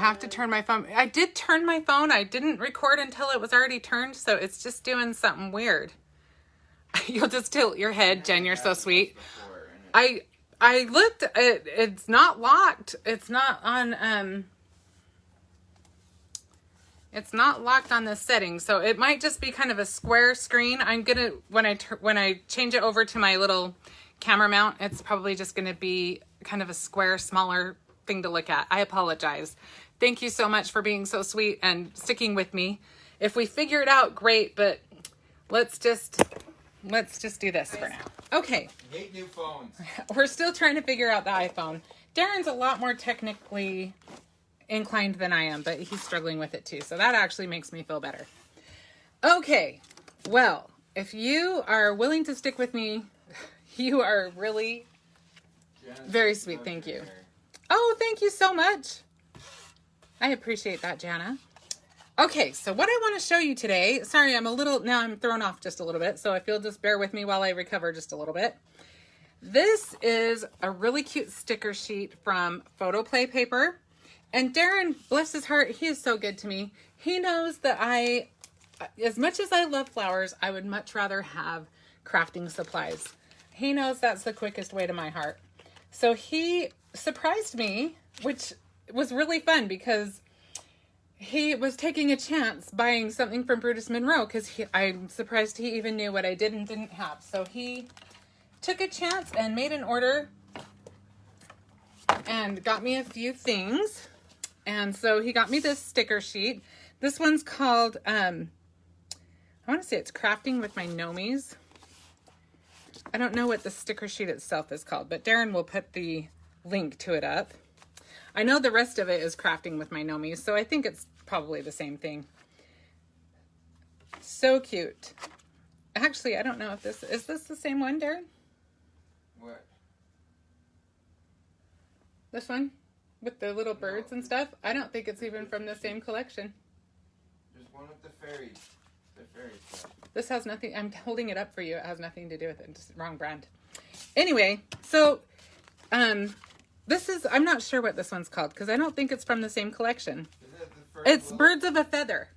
have to turn my phone. I did turn my phone. I didn't record until it was already turned, so it's just doing something weird. You'll just tilt your head, Jen. You're so sweet. I looked. It's not locked. It's not on. It's not locked on this setting, so it might just be kind of a square screen. I'm gonna when I change it over to my little camera mount, it's probably just gonna be kind of a square, smaller thing to look at. I apologize. Thank you so much for being so sweet and sticking with me. If we figure it out, great, but let's just do this for now. Okay. I hate new phones. We're still trying to figure out the iPhone. Darren's a lot more technically inclined than I am, but he's struggling with it too. So that actually makes me feel better. Okay. Well, if you are willing to stick with me, you are really very sweet. Thank you. Oh, thank you so much. I appreciate that, Jana. Okay, so what I want to show you today, sorry, I'm thrown off just a little bit, so if you'll just bear with me while I recover just a little bit. This is a really cute sticker sheet from Photo Play Paper. And Darren, bless his heart, he is so good to me. He knows that as much as I love flowers, I would much rather have crafting supplies. He knows that's the quickest way to my heart. So he surprised me, which was really fun because he was taking a chance buying something from Brutus Monroe because I'm surprised he even knew what I did and didn't have. So he took a chance and made an order and got me a few things. And so he got me this sticker sheet. This one's called, I want to say it's Crafting with My Nomies. I don't know what the sticker sheet itself is called, but Darren will put the link to it up. I know the rest of it is Crafting with My Nomies, so I think it's probably the same thing. So cute. Actually, I don't know if is this the same one, Darren? What? This one? With the little birds and stuff? I don't think it's even from the same collection. There's one with the fairies. The fairy stuff. This has nothing, I'm holding it up for you. It has nothing to do with it. It's just wrong brand. Anyway, so, this is, I'm not sure what this one's called because I don't think it's from the same collection. Isn't it the first It's one? Birds of a Feather.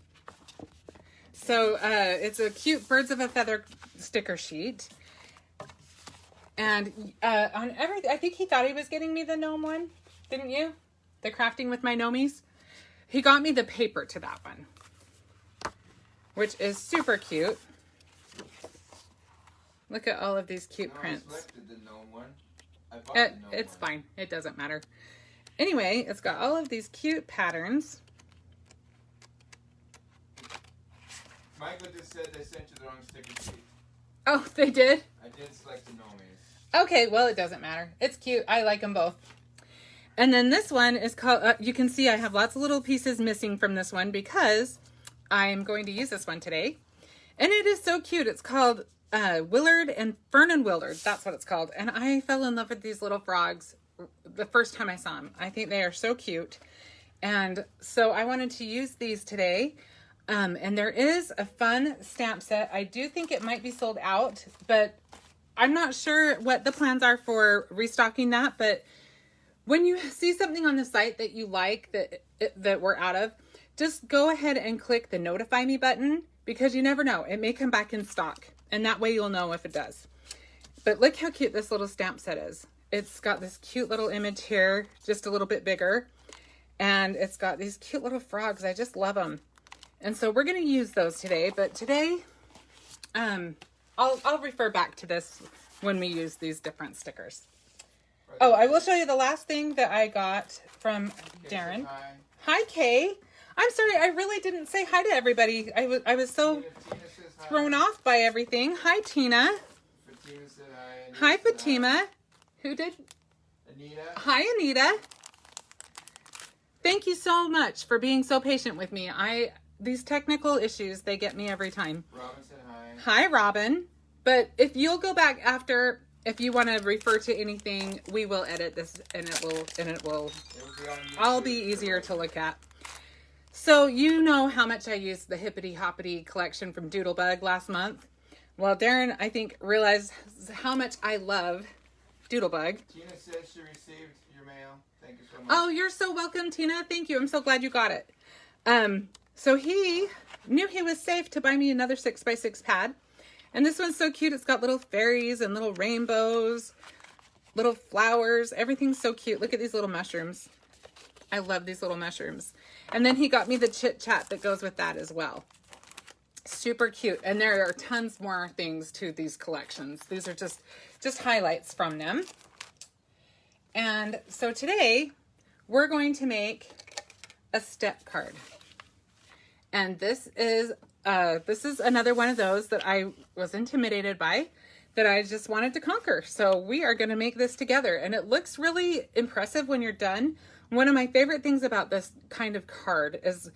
So, it's a cute Birds of a Feather sticker sheet. And, on everything, I think he thought he was getting me the gnome one. Didn't you? The Crafting with My Nomies. He got me the paper to that one, which is super cute. Look at all of these cute prints. I selected the gnome one. I bought the gnome It's one. fine. It doesn't matter. Anyway, it's got all of these cute patterns. Michael just said they sent you the wrong sticker sheet. Oh, they did? I did select the gnomies. Okay, well, it doesn't matter. It's cute. I like them both. And then this one is called, you can see I have lots of little pieces missing from this one because I'm going to use this one today. And it is so cute. It's called Willard and Fern and Willard. That's what it's called. And I fell in love with these little frogs the first time I saw them. I think they are so cute. And so I wanted to use these today. And there is a fun stamp set. I do think it might be sold out, but I'm not sure what the plans are for restocking that. But when you see something on the site that you like that we're out of, just go ahead and click the notify me button because you never know. It may come back in stock and that way you'll know if it does. But look how cute this little stamp set is. It's got this cute little image here, just a little bit bigger. And it's got these cute little frogs. I just love them. And so we're going to use those today. But today, I'll refer back to this when we use these different stickers. Oh, I will show you the last thing that I got from Darren. Hi. Hi, Kay. I'm sorry, I really didn't say hi to everybody. I was so Tina says hi. thrown off by everything. Hi, Tina. Fatima said hi. Anita Hi, said Fatima. Who did? Anita. Hi, Anita. Thank you so much for being so patient with me. These technical issues, they get me every time. Robin said hi. Hi, Robin. But if you'll go back after, if you want to refer to anything, we will edit this and it will It will be on all be YouTube. easier to look at. So you know how much I used the Hippity Hoppity collection from Doodlebug last month. Well, Darren, I think, realized how much I love Doodlebug. Tina says she received your mail. Thank you so much. Oh, you're so welcome, Tina. Thank you. I'm so glad you got it. So he knew he was safe to buy me another 6x6 pad. And this one's so cute. It's got little fairies and little rainbows, little flowers. Everything's so cute. Look at these little mushrooms. I love these little mushrooms. And then he got me the chit chat that goes with that as well. Super cute. And there are tons more things to these collections. These are just highlights from them. And so today we're going to make a step card. And this is another one of those that I was intimidated by, that I just wanted to conquer. So we are going to make this together, and it looks really impressive when you're done. One of my favorite things about this kind of card is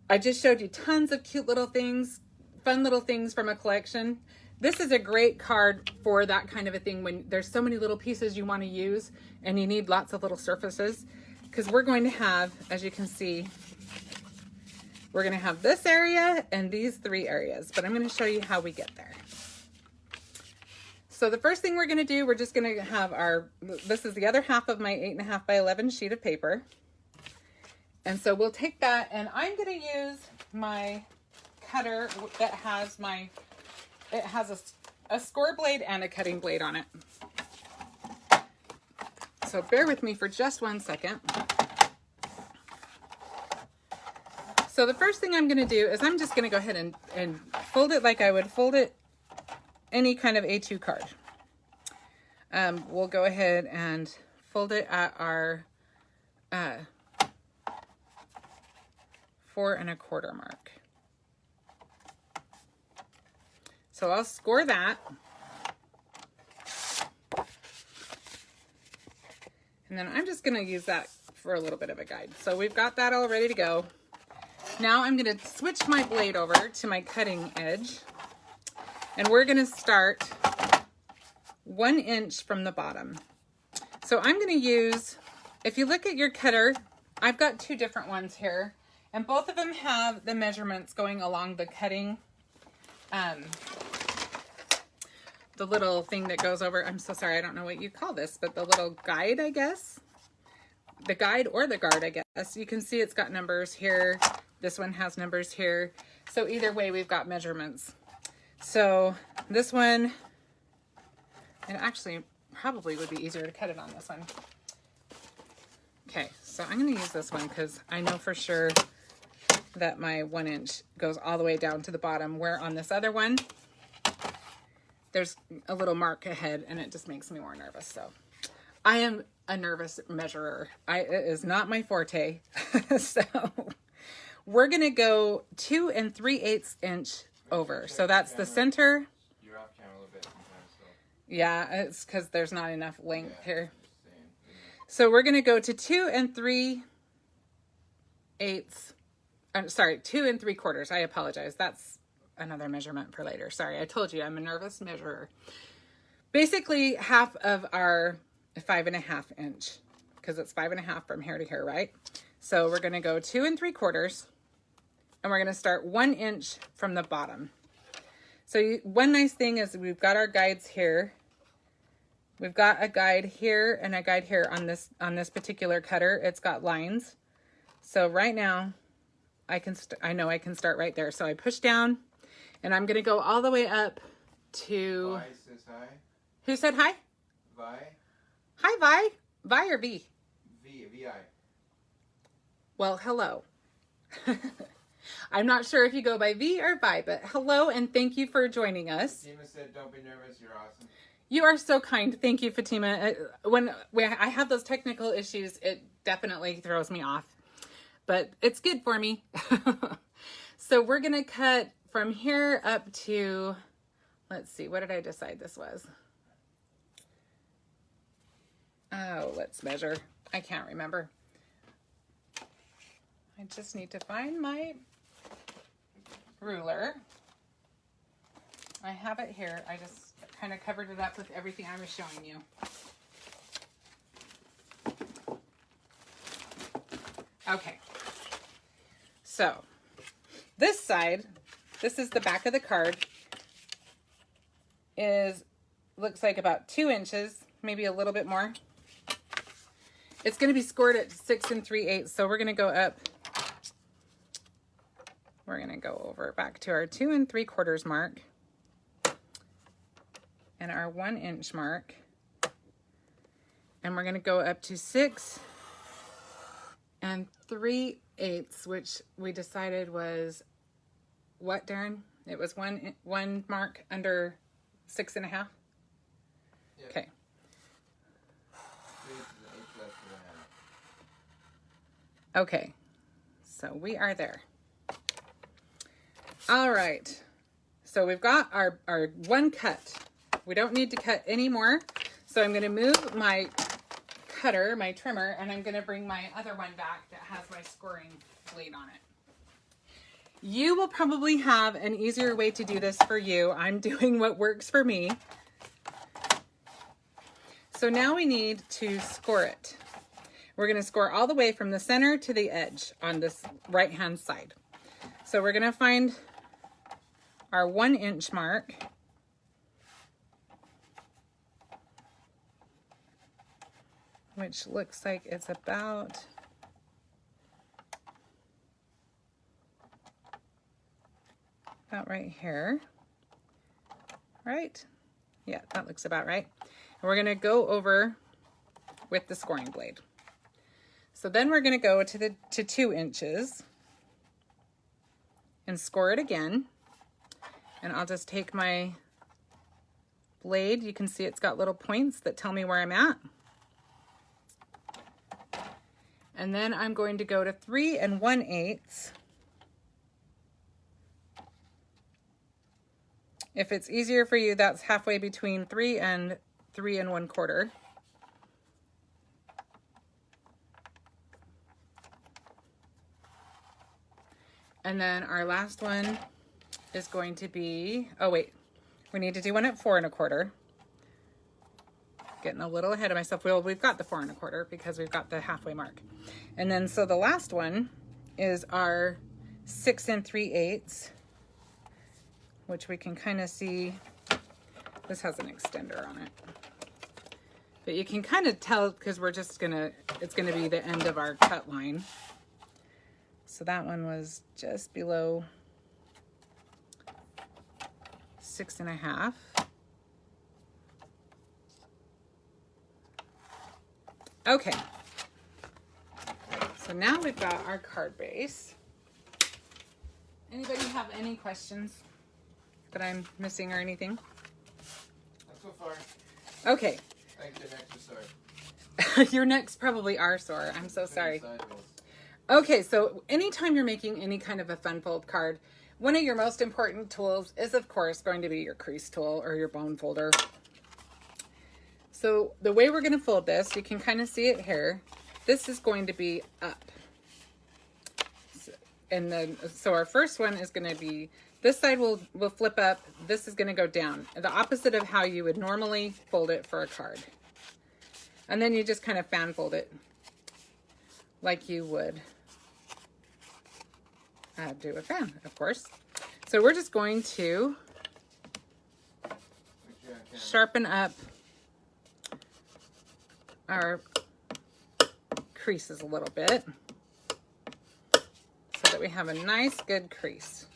I just showed you tons of cute little things, fun little things from a collection. This is a great card for that kind of a thing when there's so many little pieces you want to use and you need lots of little surfaces, because we're going to have, as you can see, we're going to have this area and these 3 areas, but I'm going to show you how we get there. So the first thing we're going to do, we're just going to have this is the other half of my 8.5 by 11 sheet of paper. And so we'll take that, and I'm going to use my cutter that has it has a score blade and a cutting blade on it. So bear with me for just 1 second. So the first thing I'm going to do is I'm just going to go ahead and fold it like I would fold it any kind of A2 card. We'll go ahead and fold it at our 4 1/4 mark. So I'll score that. And then I'm just going to use that for a little bit of a guide. So we've got that all ready to go. Now I'm going to switch my blade over to my cutting edge, and we're going to start 1 inch from the bottom. So I'm going to use, if you look at your cutter, I've got 2 different ones here, and both of them have the measurements going along the cutting, the little thing that goes over, I'm so sorry, I don't know what you call this, but the little guide, I guess. The guide or the guard, I guess. You can see it's got numbers here. This one has numbers here. So either way, we've got measurements. So this one, and actually probably would be easier to cut it on this one. Okay, so I'm going to use this one because I know for sure that my 1 inch goes all the way down to the bottom, where on this other one, there's a little mark ahead, and it just makes me more nervous. So I am a nervous measurer. It is not my forte. So we're going to go 2 3/8 inch over. So that's the center. You're off camera a little bit sometimes, so. Yeah, it's because there's not enough length here. So we're going to go to 2 3/8. Sorry, 2 3/4. I apologize. That's another measurement for later. Sorry, I told you I'm a nervous measurer. Basically half of our 5.5 inch, because it's 5.5 from here to here, right? So we're going to go 2 3/4, and we're going to start 1 inch from the bottom. So one nice thing is we've got our guides here. We've got a guide here and a guide here on this particular cutter. It's got lines. So right now I know I can start right there. So I push down, and I'm going to go all the way up to... Vi says hi. Who said hi? Vi? Hi, Vi. Vi or V? V-I. Well, hello. I'm not sure if you go by V or Vi, but hello, and thank you for joining us. Fatima said, don't be nervous, you're awesome. You are so kind. Thank you, Fatima. When I have those technical issues, it definitely throws me off. But it's good for me. So we're going to cut from here up to, let's see, what did I decide this was? Oh, let's measure. I can't remember. I just need to find my ruler. I have it here. I just kind of covered it up with everything I was showing you. Okay. So this side, this is the back of the card, looks like about 2 inches, maybe a little bit more. It's going to be scored at 6 3/8, so we're going to go up. We're going to go over back to our 2 3/4 mark and our 1 inch mark. And we're going to go up to 6 3/8, which we decided was what, Darren? It was one mark under 6 1/2. Yep. Okay. Okay, so we are there. All right, so we've got our one cut. We don't need to cut any more. So I'm gonna move my cutter, my trimmer, and I'm gonna bring my other one back that has my scoring blade on it. You will probably have an easier way to do this for you. I'm doing what works for me. So now we need to score it. We're going to score all the way from the center to the edge on this right hand side. So we're going to find our 1 inch mark. Which looks like it's about right here. Right? Yeah, that looks about right. And we're going to go over with the scoring blade. So then we're going to go to 2 inches and score it again. And I'll just take my blade. You can see it's got little points that tell me where I'm at. And then I'm going to go to 3 1/8. If it's easier for you, that's halfway between 3 and 3 1/4. And then our last one is going to be, oh wait, we need to do one at 4 1/4. Getting a little ahead of myself. Well, we've got the 4 1/4 because we've got the halfway mark. And then, so the last one is our 6 3/8, which we can kind of see. This has an extender on it. But you can kind of tell because we're just gonna, it's gonna be the end of our cut line. So that one was just below 6 1/2. Okay. So now we've got our card base. Anybody have any questions that I'm missing or anything? Not so far. Okay. I think the next is sore. Your necks probably are sore. I'm so sorry. Okay, so anytime you're making any kind of a fun fold card, one of your most important tools is, of course, going to be your crease tool or your bone folder. So the way we're going to fold this, you can kind of see it here. This is going to be up. And then, so our first one is going to be, this side will flip up. This is going to go down. The opposite of how you would normally fold it for a card. And then you just kind of fan fold it like you would do a fan, of course. So we're just going to sharpen up our creases a little bit so that we have a nice good crease.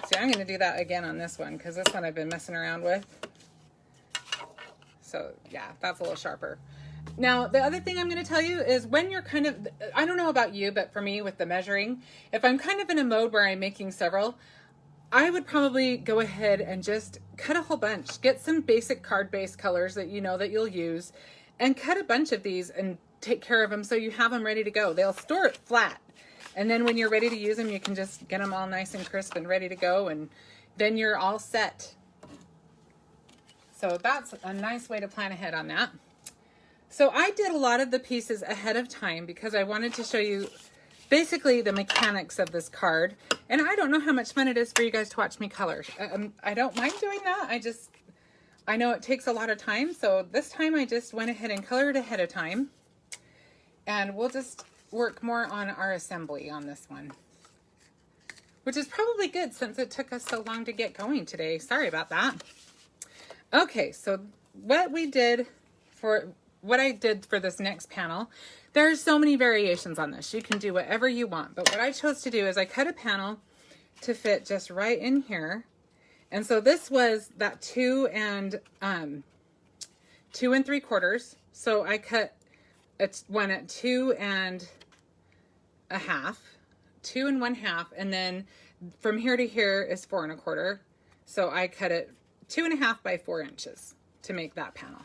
See, I'm going to do that again on this one because this one I've been messing around with. So yeah, that's a little sharper. Now, the other thing I'm going to tell you is when you're kind of, I don't know about you, but for me with the measuring, if I'm kind of in a mode where I'm making several, I would probably go ahead and just cut a whole bunch. Get some basic card base colors that you know that you'll use and cut a bunch of these and take care of them so you have them ready to go. They'll store it flat. And then when you're ready to use them, you can just get them all nice and crisp and ready to go. And then you're all set. So that's a nice way to plan ahead on that. So I did a lot of the pieces ahead of time because I wanted to show you basically the mechanics of this card. And I don't know how much fun it is for you guys to watch me color. I don't mind doing that. I know it takes a lot of time. So this time I just went ahead and colored ahead of time. And we'll just work more on our assembly on this one. Which is probably good since it took us so long to get going today. Sorry about that. Okay, so what I did for this next panel, there's so many variations on this. You can do whatever you want. But what I chose to do is I cut a panel to fit just right in here. And so this was that 2 3/4. So I cut one at 2 1/2, 2 1/2, and then from here to here is 4 1/4. So I cut it 2 1/2 by 4 inches to make that panel.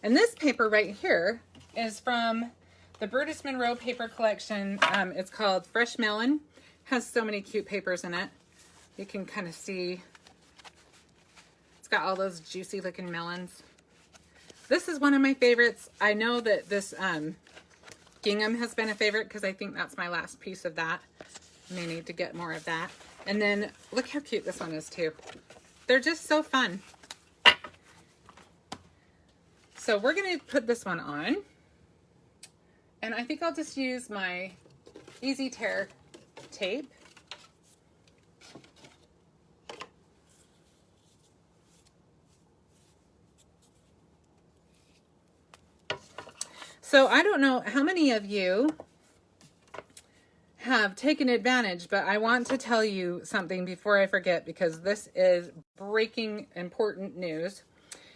And this paper right here is from the Brutus Monroe paper collection. It's called Fresh Melon. Has so many cute papers in it. You can kind of see it's got all those juicy looking melons. This is one of my favorites. I know that this gingham has been a favorite because I think that's my last piece of that. I may need to get more of that. And then look how cute this one is too. They're just so fun. So we're going to put this one on. And I think I'll just use my Easy Tear tape. So I don't know how many of you have taken advantage, but I want to tell you something before I forget, because this is breaking important news.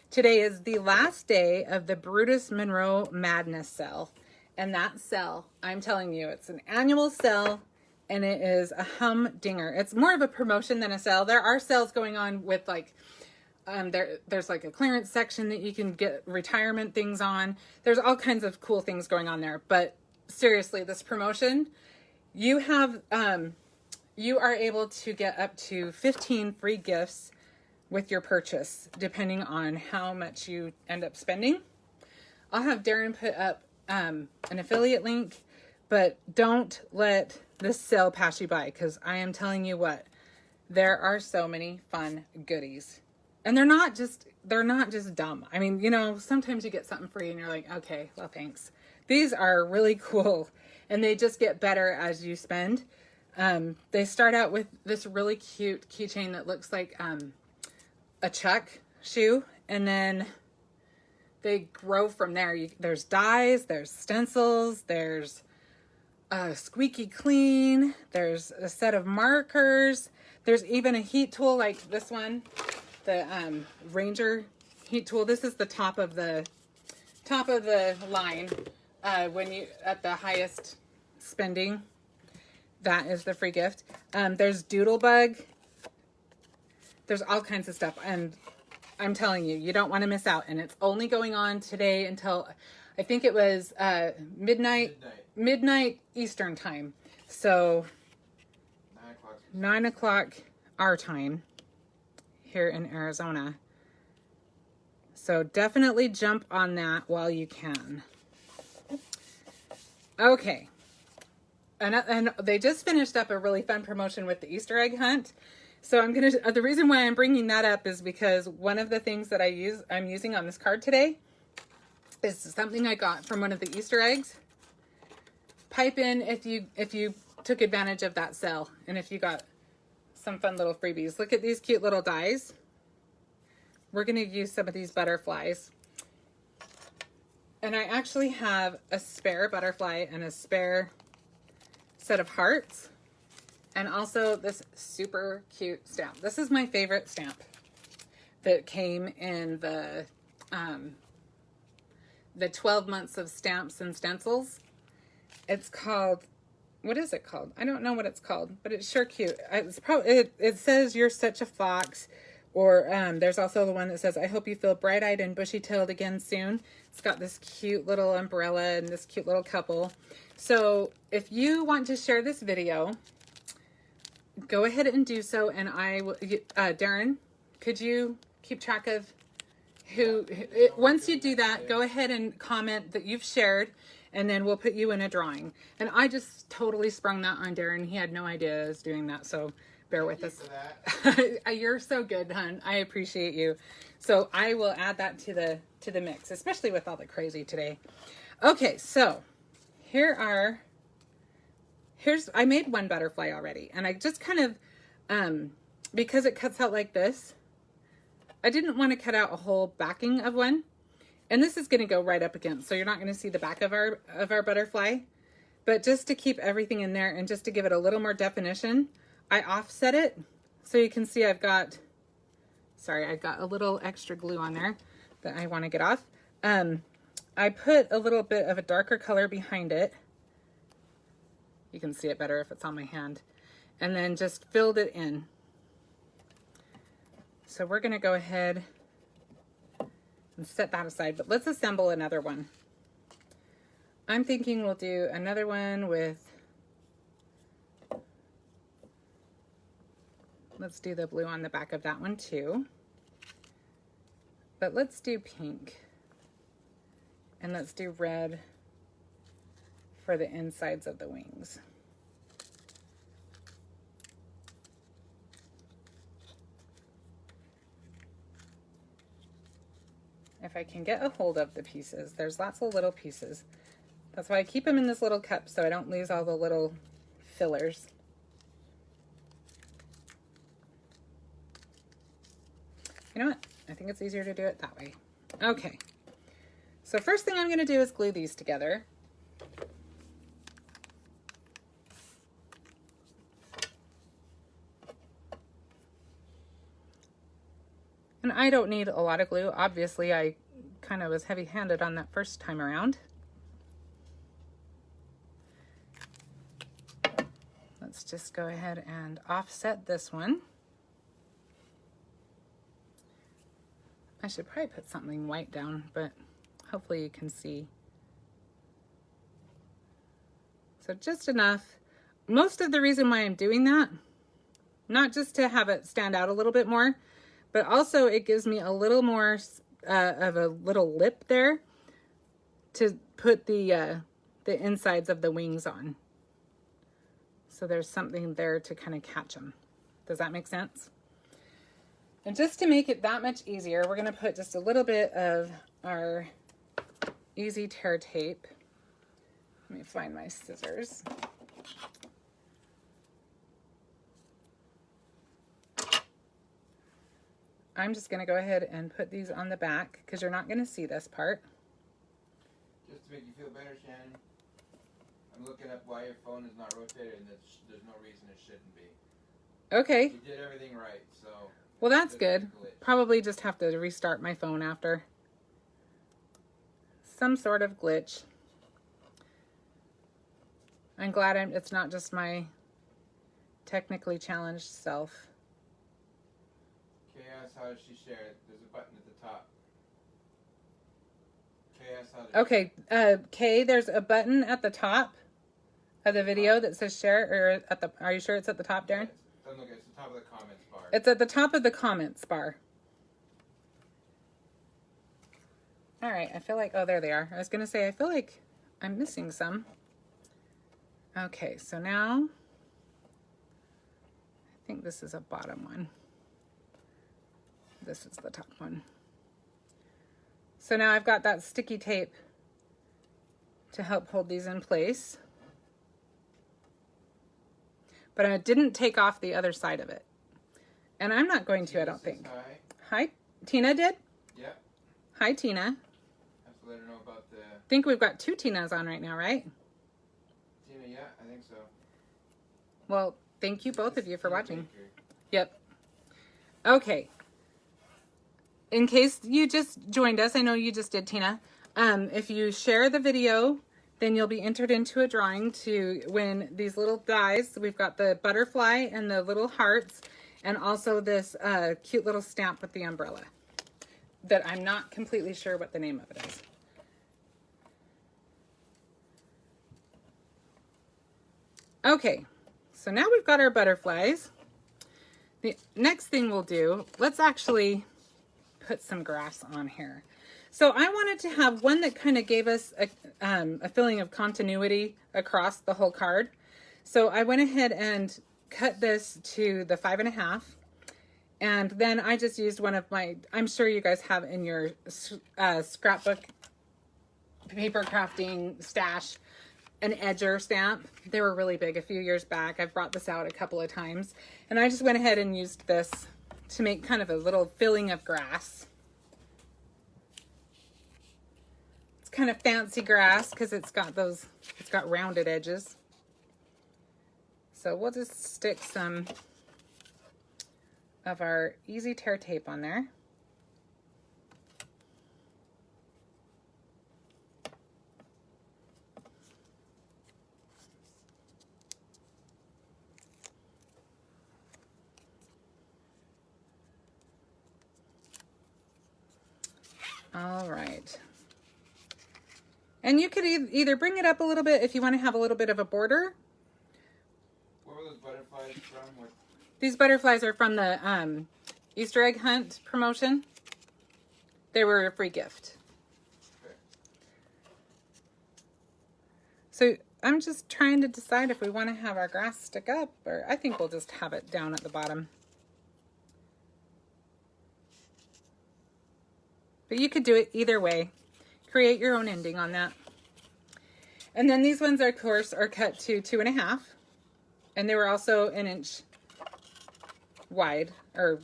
Today is the last day of the Brutus Monroe Madness sale. And that sale, I'm telling you, it's an annual sale and it is a humdinger. It's more of a promotion than a sale. There are sales going on with like, there's like a clearance section that you can get retirement things on. There's all kinds of cool things going on there. But seriously, this promotion, you have, you are able to get up to 15 free gifts with your purchase, depending on how much you end up spending. I'll have Darren put up an affiliate link, but don't let this sale pass you by, because I am telling you what, there are so many fun goodies. And they're not just dumb. I mean, you know, sometimes you get something free and you're like, okay, well, thanks. These are really cool, and they just get better as you spend. They start out with this really cute keychain that looks like a Chuck shoe, and then they grow from there. There's dies, there's stencils, there's squeaky clean, there's a set of markers, there's even a heat tool like this one, the Ranger heat tool. This is the top of the line when you at the highest spending. That is the free gift. There's Doodlebug. There's all kinds of stuff, and I'm telling you, you don't want to miss out. And it's only going on today until I think it was midnight Eastern time. So 9 o'clock our time here in Arizona. So definitely jump on that while you can. Okay. And they just finished up a really fun promotion with the Easter egg hunt. So the reason why I'm bringing that up is because one of the things that I'm using on this card today is something I got from one of the Easter eggs. Pipe in if you took advantage of that sale and if you got some fun little freebies. Look at these cute little dies. We're going to use some of these butterflies. And I actually have a spare butterfly and a spare set of hearts. And also this super cute stamp. This is my favorite stamp that came in the 12 months of stamps and stencils. It's called, what is it called? I don't know what it's called, but it's sure cute. It's probably, it says "You're Such a Fox," or there's also the one that says, "I hope you feel bright-eyed and bushy-tailed again soon." It's got this cute little umbrella and this cute little couple. So if you want to share this video, go ahead and do so, and I will. Darren, could you keep track of once you do that, go ahead and comment that you've shared, and then we'll put you in a drawing. And I just totally sprung that on Darren. He had no idea I was doing that, so bear with us. You're so good, hon. I appreciate you. So I will add that to the mix, especially with all the crazy today. Okay, so I made one butterfly already, and I just kind of, because it cuts out like this, I didn't want to cut out a whole backing of one. And this is going to go right up against, so you're not going to see the back of our butterfly. But just to keep everything in there and just to give it a little more definition, I offset it. So you can see I've got a little extra glue on there that I want to get off. I put a little bit of a darker color behind it. You can see it better if it's on my hand. And then just filled it in. So we're going to go ahead and set that aside, but let's assemble another one. I'm thinking we'll do another one with, let's do the blue on the back of that one too. But let's do pink. And let's do red for the insides of the wings. If I can get a hold of the pieces, there's lots of little pieces. That's why I keep them in this little cup so I don't lose all the little fillers. You know what? I think it's easier to do it that way. Okay. So first thing I'm going to do is glue these together. And I don't need a lot of glue. Obviously, I kind of was heavy-handed on that first time around. Let's just go ahead and offset this one. I should probably put something white down, but hopefully you can see. So just enough. Most of the reason why I'm doing that, not just to have it stand out a little bit more, but also it gives me a little more of a little lip there to put the insides of the wings on. So there's something there to kind of catch them. Does that make sense? And just to make it that much easier, we're going to put just a little bit of our Easy Tear tape. Let me find my scissors. I'm just going to go ahead and put these on the back because you're not going to see this part. Just to make you feel better, Shannon, I'm looking up why your phone is not rotated, and there's no reason it shouldn't be. Okay. You did everything right, so... Well, that's good. Probably just have to restart my phone after. Some sort of glitch. I'm glad it's not just my technically challenged self. Chaos, how does she share it? There's a button at the top. Chaos, how does Okay, Kay, there's a button at the top of the video that says share, or at the, are you sure it's at the top, Darren? Doesn't look, it's the top of the comments bar. It's at the top of the comments bar. All right, I feel like, oh, there they are. I was gonna say, I feel like I'm missing some. Okay, so now, I think this is a bottom one. This is the top one. So now I've got that sticky tape to help hold these in place. But I didn't take off the other side of it. And I'm not going to, I don't think. Hi, Tina did? Yep. Hi, Tina. I have to let her know about the... I think we've got 2 Tinas on right now, right? Tina, yeah, I think so. Well, thank you both of you for watching. Yep. Okay. In case you just joined us, I know you just did, Tina. If you share the video, then you'll be entered into a drawing to win these little dies. We've got the butterfly and the little hearts, and also this cute little stamp with the umbrella that I'm not completely sure what the name of it is. Okay, so now we've got our butterflies. The next thing we'll do, let's actually put some grass on here. So I wanted to have one that kind of gave us a feeling of continuity across the whole card. So I went ahead and cut this to the 5.5. And then I just used one of my, I'm sure you guys have in your scrapbook paper crafting stash, an edger stamp. They were really big a few years back. I've brought this out a couple of times. And I just went ahead and used this to make kind of a little filling of grass. It's kind of fancy grass because it's got rounded edges. So we'll just stick some of our easy tear tape on there. All right. And you could either bring it up a little bit if you want to have a little bit of a border. Where were those butterflies from? These butterflies are from the Easter egg hunt promotion. They were a free gift. Okay. So I'm just trying to decide if we want to have our grass stick up, or I think we'll just have it down at the bottom. But you could do it either way. Create your own ending on that. And then these ones, of course, are cut to 2.5. And they were also 1 inch wide, or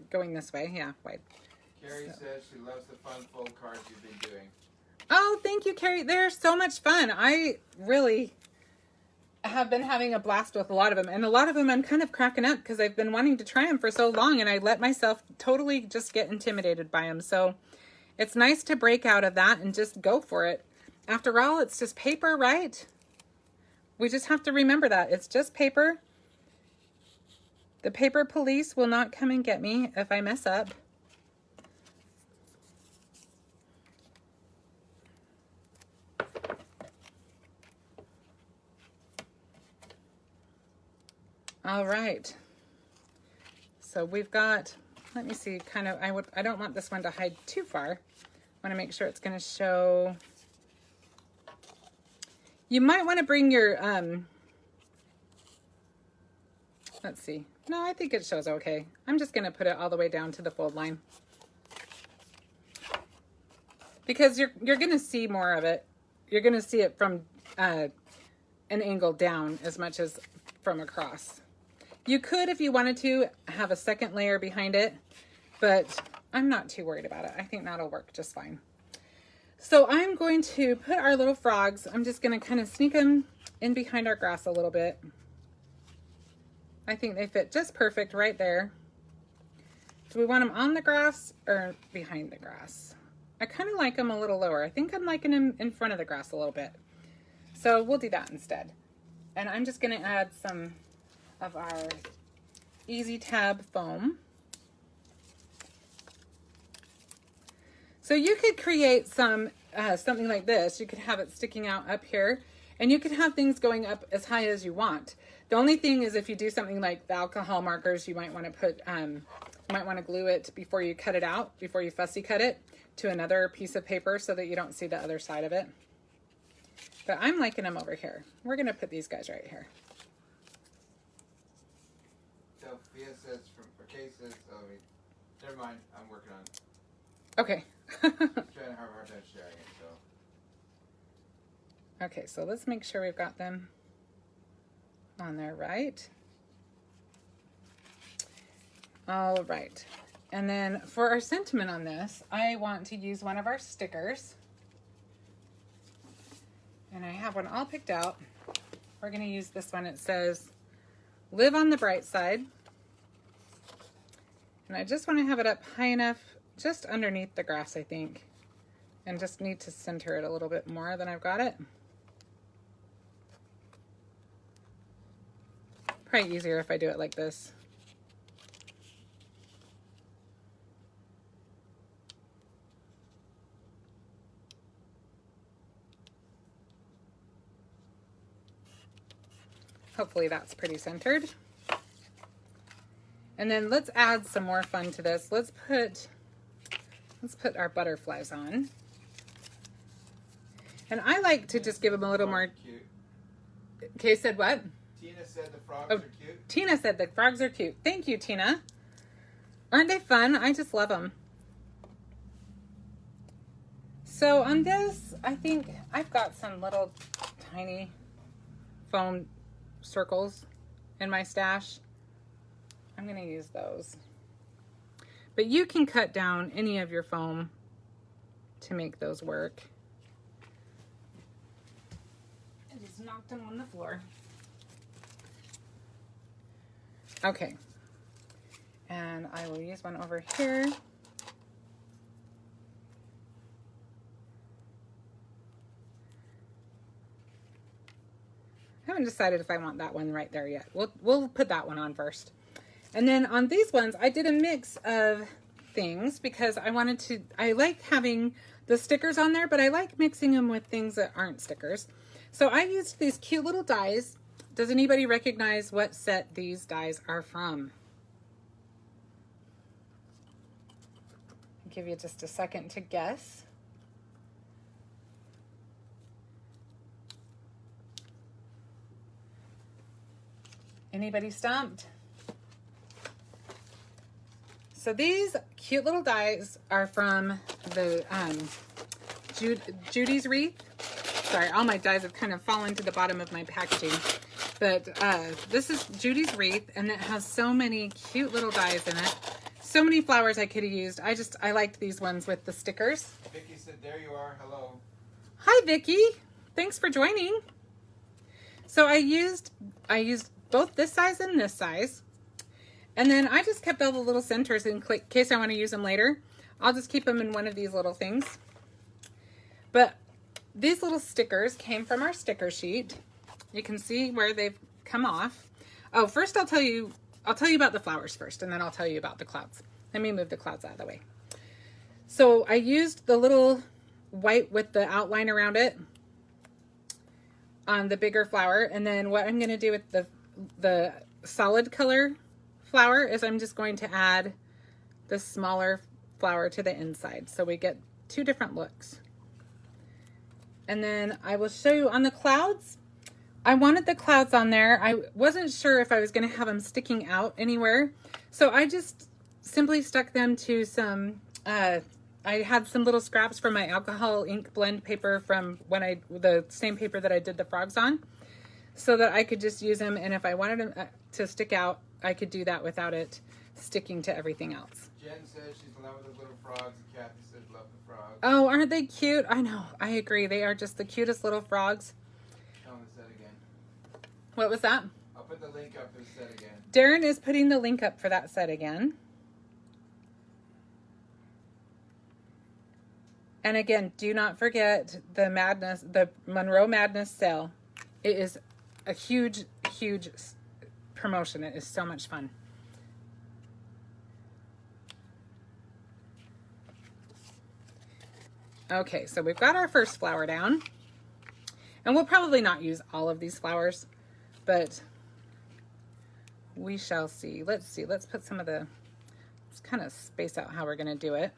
going this way, yeah, wide. Carrie says she loves the fun fold cards you've been doing. Oh, thank you, Carrie. They're so much fun. I really have been having a blast with a lot of them. And a lot of them I'm kind of cracking up because I've been wanting to try them for so long, and I let myself totally just get intimidated by them. So it's nice to break out of that and just go for it. After all, it's just paper, right? We just have to remember that. It's just paper. The paper police will not come and get me if I mess up. All right. So we've got, let me see, kind of, I don't want this one to hide too far. I want to make sure it's going to show. You might want to bring your, let's see. No, I think it shows okay. I'm just going to put it all the way down to the fold line. Because you're going to see more of it. You're going to see it from an angle down as much as from across. You could, if you wanted to, have a second layer behind it, but I'm not too worried about it. I think that'll work just fine. So I'm going to put our little frogs, I'm just going to kind of sneak them in behind our grass a little bit. I think they fit just perfect right there. Do we want them on the grass or behind the grass? I kind of like them a little lower. I think I'm liking them in front of the grass a little bit. So we'll do that instead. And I'm just going to add some of our Easy Tab foam. So you could create some something like this. You could have it sticking out up here, and you could have things going up as high as you want. The only thing is, if you do something like the alcohol markers, you might want to put, glue it before you cut it out, before you fussy cut it to another piece of paper so that you don't see the other side of it. But I'm liking them over here. We're going to put these guys right here. Sophia says, Kay says, never mind, I'm working on it. Okay. I'm trying to have a hard time sharing it, so. Okay, so let's make sure we've got them on there right. All right. And then for our sentiment on this, I want to use one of our stickers. And I have one all picked out. We're going to use this one. It says, "Live on the bright side." And I just want to have it up high enough, just underneath the grass, I think. And just need to center it a little bit more than I've got it. Probably easier if I do it like this. Hopefully that's pretty centered. And then let's add some more fun to this. Let's put our butterflies on. And I like to just give them a little more. Cute. Kay said what? Tina said the frogs are cute. Tina said the frogs are cute. Thank you, Tina. Aren't they fun? I just love them. So on this, I think I've got some little tiny foam circles in my stash. I'm going to use those. But you can cut down any of your foam to make those work. I just knocked them on the floor. Okay. And I will use one over here. I haven't decided if I want that one right there yet. We'll put that one on first. And then on these ones, I did a mix of things because I like having the stickers on there, but I like mixing them with things that aren't stickers. So I used these cute little dies. Does anybody recognize what set these dies are from? I'll give you just a second to guess. Anybody stumped? So these cute little dies are from the Judy's Wreath. Sorry, all my dies have kind of fallen to the bottom of my packaging. But this is Judy's Wreath, and it has so many cute little dies in it. So many flowers I could have used. I liked these ones with the stickers. Vicky said, there you are, hello. Hi, Vicky. Thanks for joining. So I used both this size and this size. And then I just kept all the little centers in case I want to use them later. I'll just keep them in one of these little things. But these little stickers came from our sticker sheet. You can see where they've come off. Oh, first I'll tell you about the flowers first, and then I'll tell you about the clouds. Let me move the clouds out of the way. So I used the little white with the outline around it on the bigger flower. And then what I'm going to do with the solid color flower is I'm just going to add the smaller flower to the inside. So we get two different looks. And then I will show you on the clouds. I wanted the clouds on there. I wasn't sure if I was going to have them sticking out anywhere. So I just simply stuck them to some, I had some little scraps from my alcohol ink blend paper from the same paper that I did the frogs on, so that I could just use them. And if I wanted them to stick out, I could do that without it sticking to everything else. Jen says she's in love with the little frogs, and Kathy says love the frogs. Oh, aren't they cute? I know. I agree. They are just the cutest little frogs. Show them the set again. What was that? I'll put the link up for the set again. Darren is putting the link up for that set again. And again, do not forget the Monroe Madness sale. It is a huge, huge promotion. It is so much fun. Okay, so we've got our first flower down. And we'll probably not use all of these flowers, but we shall see. Let's see. Let's put some of let's kind of space out how we're going to do it.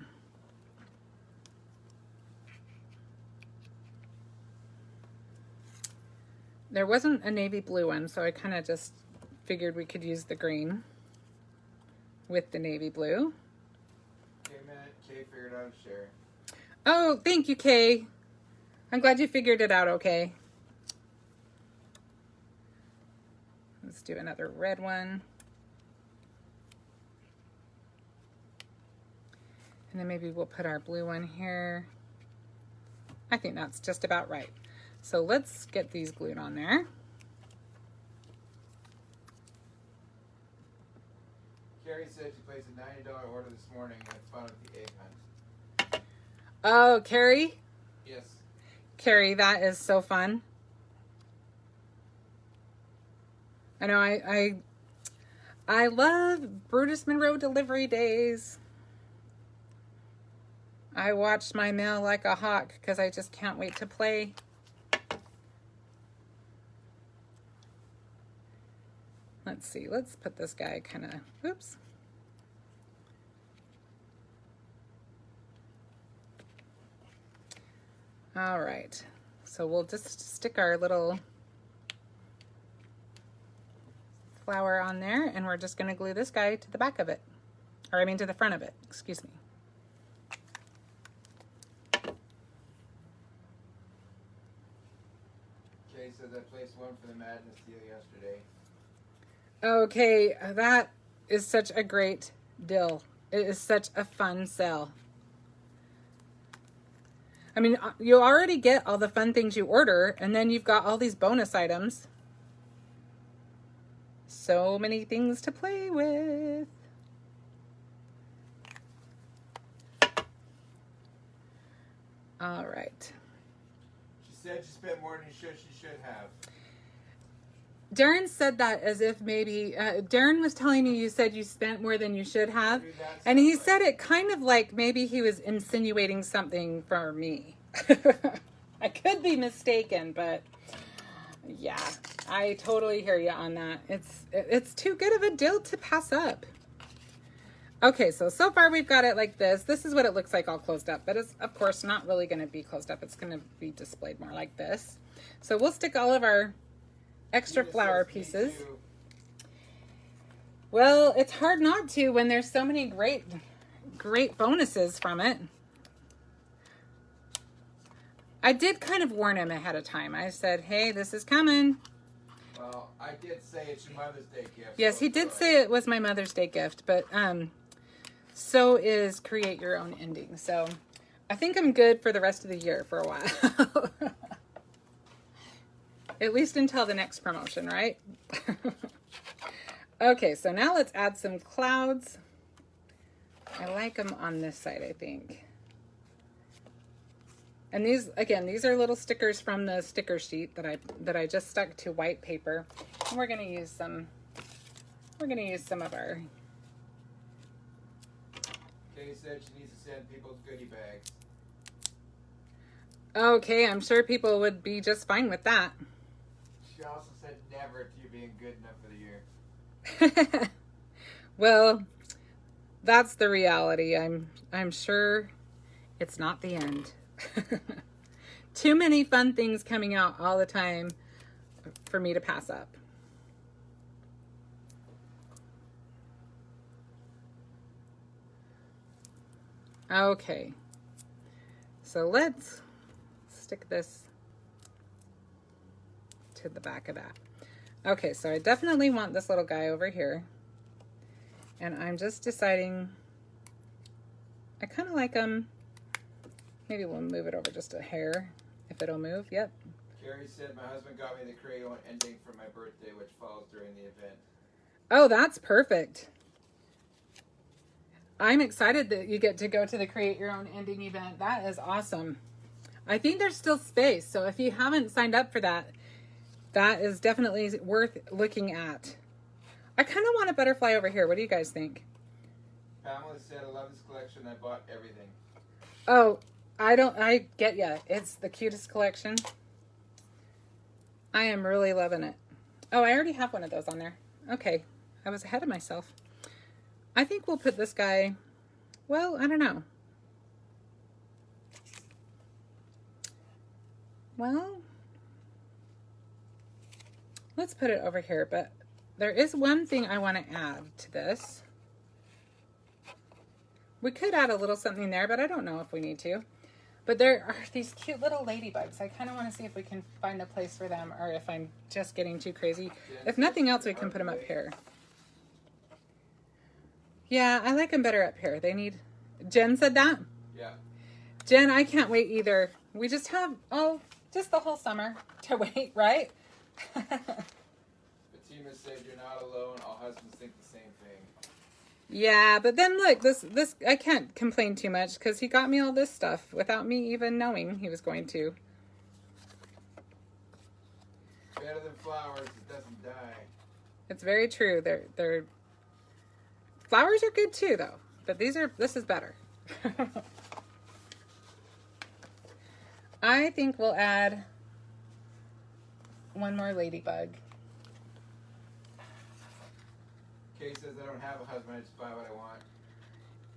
There wasn't a navy blue one, so I kind of just figured we could use the green with the navy blue. Okay, a minute. Kay figured out a share. Oh, thank you, Kay. I'm glad you figured it out okay. Let's do another red one. And then maybe we'll put our blue one here. I think that's just about right. So let's get these glued on there. Carrie said she placed a $90 order this morning and had fun with the egg hunt. Oh, Carrie? Yes. Carrie, that is so fun. I know I love Brutus Monroe delivery days. I watch my mail like a hawk because I just can't wait to play. Let's see, let's put this guy kind of, oops. All right, so we'll just stick our little flower on there, and we're just going to glue this guy to the back of it. Or I mean to the front of it, excuse me. Kay says I placed one for the Madness deal yesterday. Okay, that is such a great deal. It is such a fun sale. I mean, you already get all the fun things you order, and then you've got all these bonus items. So many things to play with. All right. She said she spent more than she should have. Darren said that as if maybe Darren was telling you said you spent more than you should have, and he said it kind of like maybe he was insinuating something for me. I could be mistaken, but yeah, I totally hear you on that. It's too good of a deal to pass up. Okay, so far we've got it like this. This is what it looks like all closed up, but it's of course not really going to be closed up. It's going to be displayed more like this. So we'll stick all of our extra flower pieces. Well, it's hard not to when there's so many great bonuses from it. I did kind of warn him ahead of time. I said, hey, this is coming. Well, I did say it's your Mother's Day gift. Yes, he did say it was my Mother's Day gift, but so is Create Your Own Ending. So I think I'm good for the rest of the year for a while. At least until the next promotion, right? Okay, so now let's add some clouds. I like them on this side, I think. And these, again, these are little stickers from the sticker sheet that I just stuck to white paper. And we're gonna use some of our. Katie said she needs to send people's goodie bags. Okay, I'm sure people would be just fine with that. She also said never to you being good enough for the year. Well, that's the reality. I'm sure it's not the end. Too many fun things coming out all the time for me to pass up. Okay, so let's stick this to the back of that. Okay, so I definitely want this little guy over here, and I'm just deciding, I kind of like him. Maybe we'll move it over just a hair, if it'll move. Yep. Carrie said my husband got me the Create Your Own Ending for my birthday, which falls during the event. Oh, that's perfect. I'm excited that you get to go to the Create Your Own Ending event. That is awesome. I think there's still space, so if you haven't signed up for that, that is definitely worth looking at. I kind of want a butterfly over here. What do you guys think? Pamela said, I love this collection. I bought everything. Oh, I get ya. It's the cutest collection. I am really loving it. Oh, I already have one of those on there. Okay, I was ahead of myself. I think we'll put this guy, well, I don't know. Well, let's put it over here, but there is one thing I want to add to this. We could add a little something there, but I don't know if we need to. But there are these cute little ladybugs. I kind of want to see if we can find a place for them, or if I'm just getting too crazy. If nothing else, we can put them up here. Yeah, I like them better up here. They need... Jen said that? Yeah. Jen, I can't wait either. We just have, just the whole summer to wait, right? Fatima said you're not alone. All husbands think the same thing. Yeah, but then look, this I can't complain too much because he got me all this stuff without me even knowing he was going to. Better than flowers, it doesn't die. It's very true. They're flowers are good too, though. But this is better. I think we'll add one more ladybug. Kay says I don't have a husband, I just buy what I want.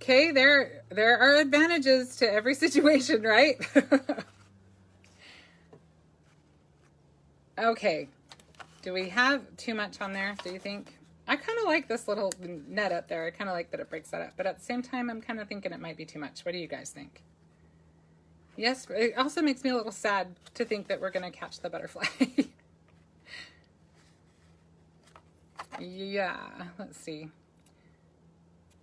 Okay, there are advantages to every situation, right? Okay. Do we have too much on there, do you think? I kind of like this little net up there. I kind of like that it breaks that up. But at the same time, I'm kind of thinking it might be too much. What do you guys think? Yes, it also makes me a little sad to think that we're going to catch the butterfly. Yeah, let's see.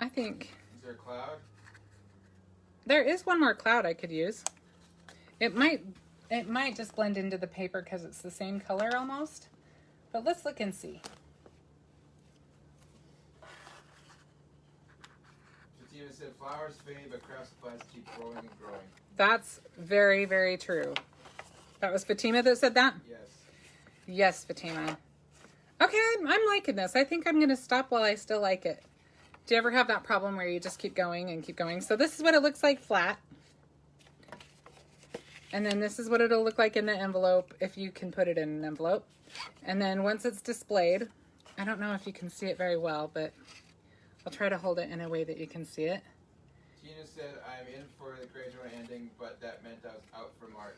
I think... These there a cloud? There is one more cloud I could use. It might just blend into the paper because it's the same color almost. But let's look and see. Fatima said flowers fade, but craft supplies keep growing and growing. That's very, very true. That was Fatima that said that? Yes. Yes, Fatima. Okay, I'm liking this. I think I'm going to stop while I still like it. Do you ever have that problem where you just keep going and keep going? So this is what it looks like flat. And then this is what it'll look like in the envelope if you can put it in an envelope. And then once it's displayed, I don't know if you can see it very well, but I'll try to hold it in a way that you can see it. Tina said, I'm in for the Creator ending, but that meant I was out for March,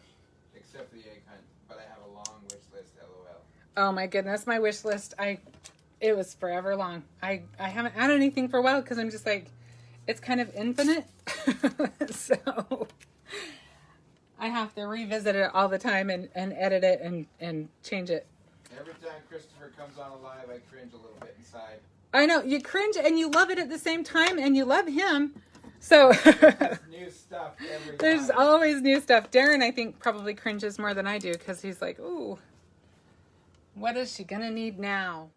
except for the egg hunt. But I have a long wish list, LOL. Oh my goodness, my wish list, it was forever long. I haven't had anything for a while because I'm just like, it's kind of infinite. So I have to revisit it all the time and edit it and change it. Every time Christopher comes on alive, I cringe a little bit inside. I know, you cringe and you love it at the same time and you love him. So There's new stuff every there's time. always new stuff. Darren, I think, probably cringes more than I do because he's like, ooh, what is she gonna need now?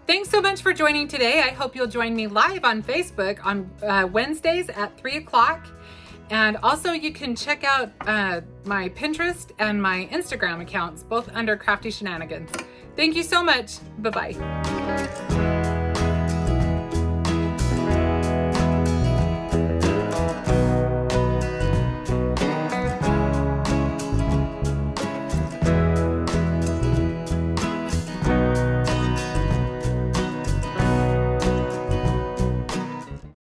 Thanks so much for joining today. I hope you'll join me live on Facebook on Wednesdays at 3 o'clock. And also you can check out my Pinterest and my Instagram accounts, both under Crafty Shenanigans. Thank you so much. Bye-bye.